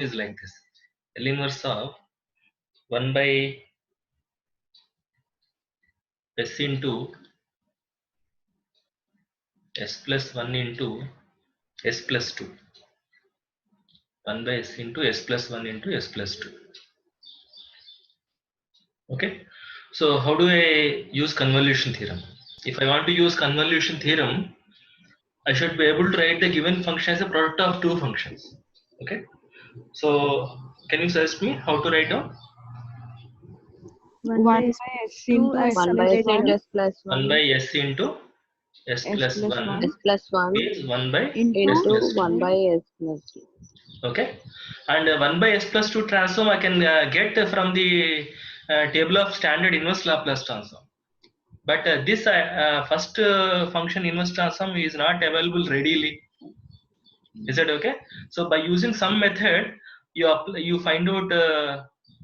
is like this. L inverse of 1 by s into s plus 1 into s plus 2. 1 by s into s plus 1 into s plus 2. Okay. So how do I use convolution theorem? If I want to use convolution theorem, I should be able to write the given function as a product of two functions. Okay. So can you suggest me how to write down? 1 by s into s 1 by s into s plus 1 1 by s into s plus 1 s plus 1 is 1 by into s plus 2. 1 by s plus 2. Okay, and 1 by s plus 2 transform I can get from the table of standard inverse Laplace transform. But this first function inverse transform is not available readily. Is that okay? So by using some method, you find out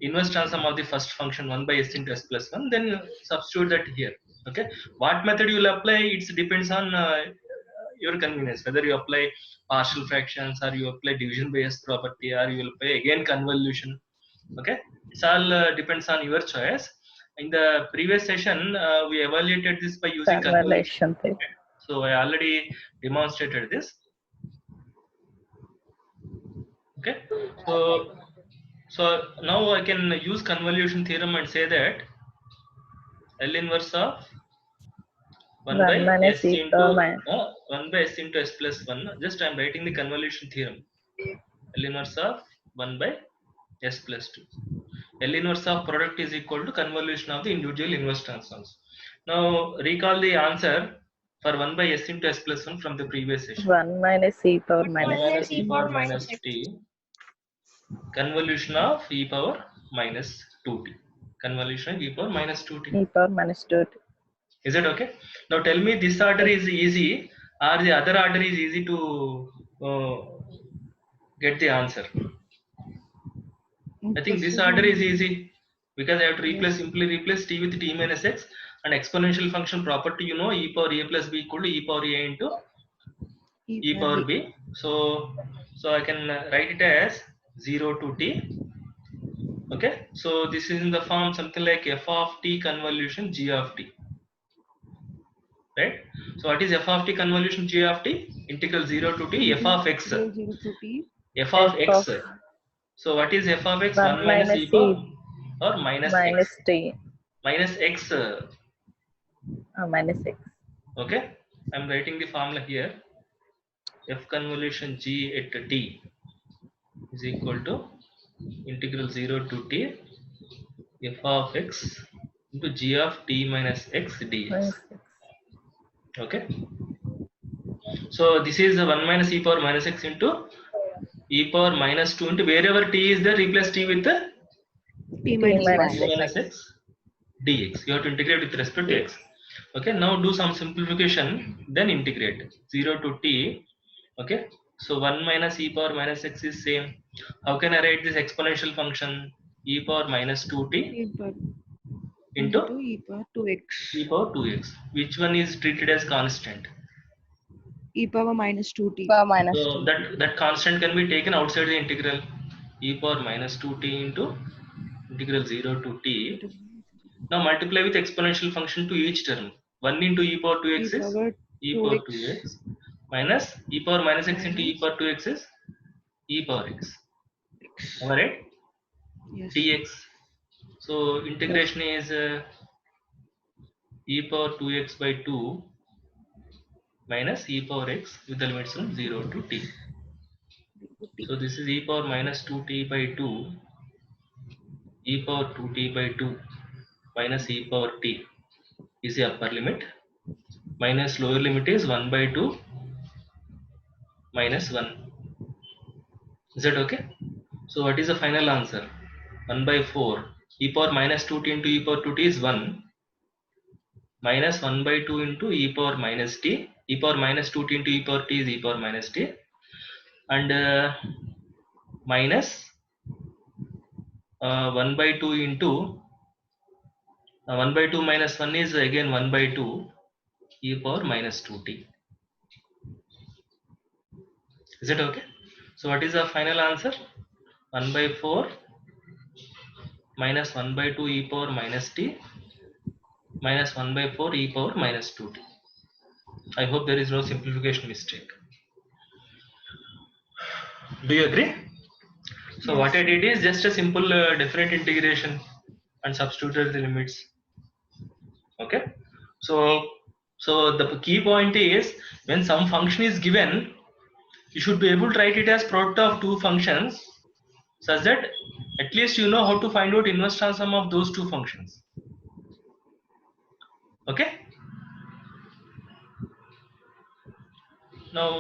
inverse transform of the first function 1 by s into s plus 1, then substitute that here. Okay, what method you will apply, it depends on your convenience, whether you apply partial fractions or you apply division by s property or you will apply again convolution. Okay, it's all depends on your choice. In the previous session we evaluated this by using convolution. Okay? So I already demonstrated this. Okay, so now I can use convolution theorem and say that L inverse of 1 by s into 1 by s into s plus 1. Just I am writing the convolution theorem. L inverse of 1 by s plus 2. L inverse of product is equal to convolution of the individual inverse transforms. Now recall the answer for 1 by s into s plus 1 from the previous session. 1 minus e power 1 minus minus t. e power minus t. Convolution of e power minus 2t. Convolution of e power minus 2t. E power minus 2t. Is it okay? Now tell me, this order is easy or the other order is easy to get the answer? I think this order is easy because I have to replace, simply replace t with t minus x, and exponential function property, you know, e power a plus b equal to e power a into e power b. So I can write it as 0 to t. Okay, so this is in the form something like f of t convolution g of t, right? So what is f of t convolution g of t? Integral 0 to t f of x. F of x. So what is f of x? 1 minus e power or minus x? t. Minus x. Minus x. Okay, I'm writing the formula here. F convolution g at t is equal to integral 0 to t f of x into g of t minus x dx. Okay, so this is 1 minus e power minus x into e power minus 2 into wherever t is there, replace t with the t minus x dx. You have to integrate with respect to x. Okay, now do some simplification, then integrate 0 to t. Okay, so 1 minus e power minus x is same. How can I write this exponential function? E power minus 2t into e power 2x. e power 2x. Which one is treated as constant? E power minus 2t. So that constant can be taken outside the integral. E power minus 2t into integral 0 to t. Now multiply with exponential function to each term. 1 into e power 2x is e power 2x minus e power minus x into e power 2x is e power x. Am I right? Yes. dx. So integration is e power 2x by 2 minus e power x with the limits from 0 to t. So this is e power minus 2t by 2 e power 2t by 2 minus e power t is the upper limit, minus lower limit is 1 by 2 minus 1. Is that okay? So what is the final answer? 1 by 4 e power minus 2t into e power 2t is 1 minus 1 by 2 into e power minus t. E power minus 2t into e power t is e power minus t, and minus 1 by 2 into 1 by 2 minus 1 is again 1 by 2 e power minus 2t. Is it okay? So what is the final answer? 1 by 4 minus 1 by 2 e power minus t minus 1 by 4 e power minus 2t. I hope there is no simplification mistake. Do you agree? So Yes. what I did is just a simple different integration and substituted the limits. Okay. So the key point is when some function is given, you should be able to write it as product of two functions such that at least you know how to find out inverse transform of those two functions. Okay. Now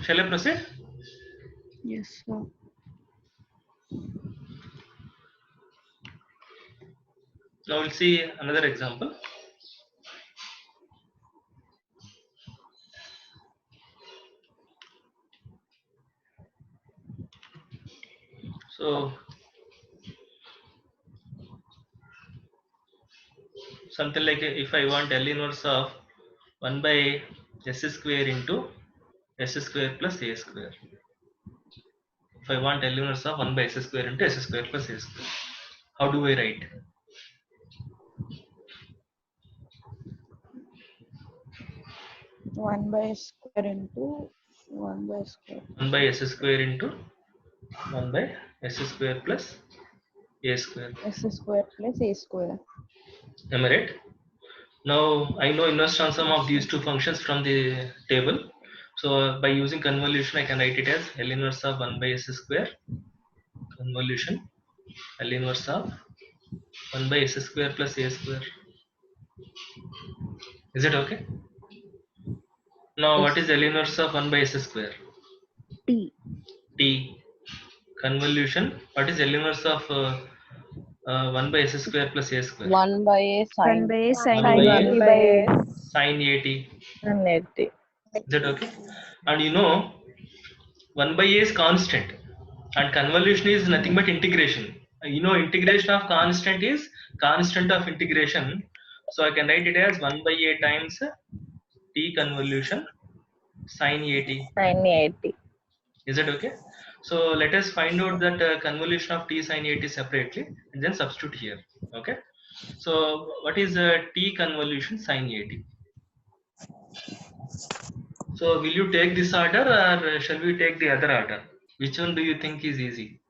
shall I proceed? Yes, sir. Now we'll see another example. So something like if I want L inverse of 1 by s square into s square plus a square. If I want L inverse of 1 by s square into s square plus a square, how do I write? One by square into 1 by square. 1 by s square into 1 by s square plus a square. S square plus a square. Am I right? Now I know inverse transform of these two functions from the table. So by using convolution, I can write it as L inverse of 1 by s square convolution L inverse of 1 by s square plus a square. Is it okay? Now what is L inverse of 1 by s square? T. T. Convolution. What is L inverse of 1 by s square plus a square? 1 by a 1 sine. by a sine One by 1 a by s sine at. and 80. Is that okay? And you know 1 by a is constant and convolution is nothing but integration. You know integration of constant is constant of integration. So I can write it as 1 by a times t convolution sine at. Sine 80. Is that okay? So let us find out that convolution of t sine at separately and then substitute here. Okay. So what is t convolution sine at? So will you take this order or shall we take the other order? Which one do you think is easy?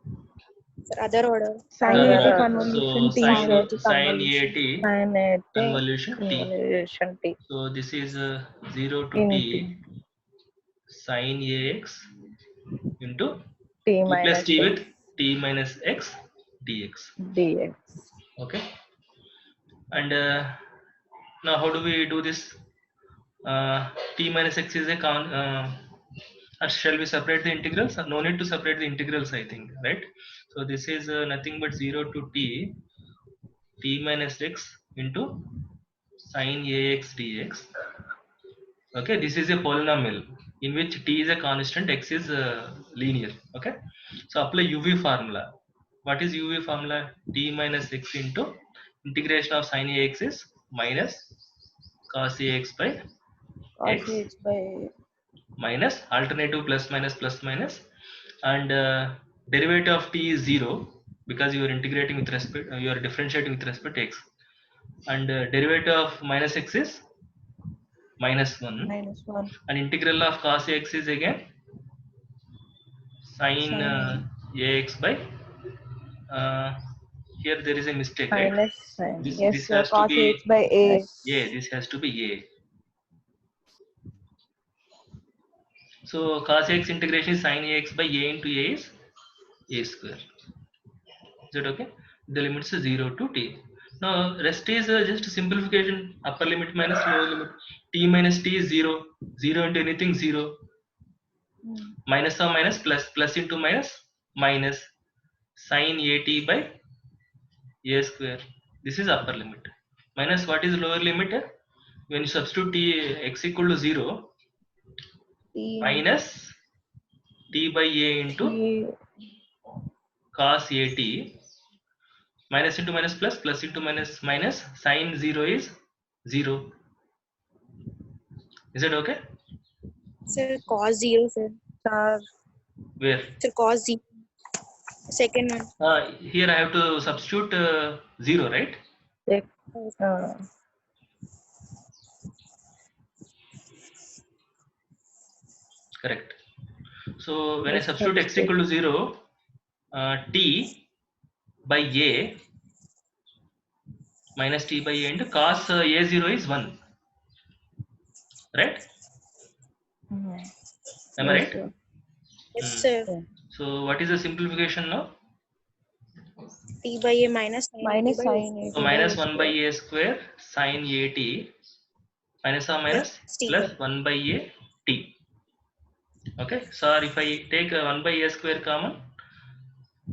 Other order. Sine Other 80 order. convolution T sine square. sine at Sine 80 convolution t. convolution t. So this is 0 to In t sine ax into t t plus minus t x with t minus x dx. dx. Okay. And now how do we do this? T minus x is a or shall we separate the integrals? No need to separate the integrals, I think, right? So this is nothing but 0 to t minus x into sine ax dx. Okay, this is a polynomial in which t is a constant, x is linear. Okay, so apply UV formula. What is UV formula? T minus x into integration of sine ax is minus cos ax by Cos x x by minus alternative plus minus and derivative of t is 0 because you are integrating with respect you are differentiating with respect to x and derivative of minus x is minus 1 -1 and integral of cos x is again sine sine ax by here there is a mistake, right? Minus sine. This yes this sir, has to cos be x by a. X. this has to be a. So cos x integration is sine ax by a into a is a square. Is that okay? The limits is 0 to t. Now rest is just simplification. Upper limit minus lower limit. T minus t is 0. 0 into anything 0. Minus or minus plus into minus sine at by a square. This is upper limit. Minus what is lower limit? When you substitute t x equal to 0, T minus t by a into T cos at minus into minus plus into minus sine 0 is 0. Is it okay? Sir, cos 0, sir. star Where? Sir, cos 0. Second one. Here I have to substitute 0, right? Correct. So when I Yes, substitute x equal to 0, t by a minus t by a into cos a0 is 1, right? Am I right? sir. Yes, Hmm. sir. So what is the simplification now? T by a minus sin Minus t by a sin So minus 1 by a square sin a t minus or minus plus t. plus 1 by a t. Okay. So if I take 1 by a square common,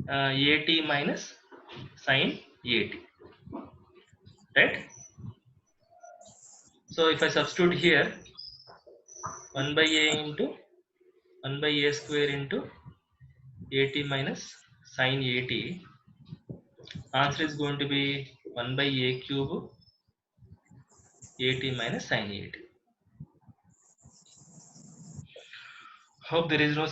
a t minus sin a t, right? So if I substitute here 1 by a into 1 by a square into a t minus sin a t, answer is going to be 1 by a cube a t minus sin a t. Hope there is no